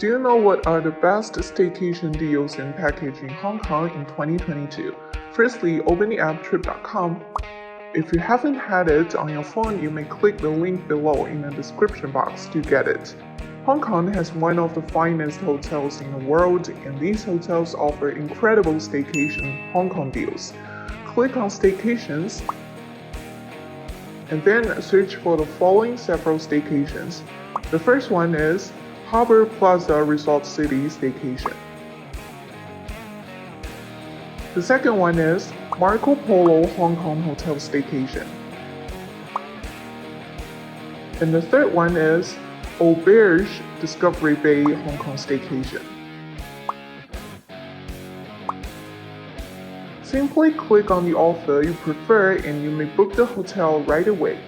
Do you know what are the best staycation deals and package in Hong Kong in 2022? Firstly, open the app trip.com. If you haven't had it on your phone, you may click the link below in the description box to get it. Hong Kong has one of the finest hotels in the world, and these hotels offer incredible staycation Hong Kong deals. Click on Staycations and then search for the following several staycations. The first one is Harbour Plaza Resort City Staycation. The second one is Marco Polo Hong Kong Hotel Staycation. And the third one is Auberge Discovery Bay Hong Kong Staycation. Simply click on the offer you prefer and you may book the hotel right away.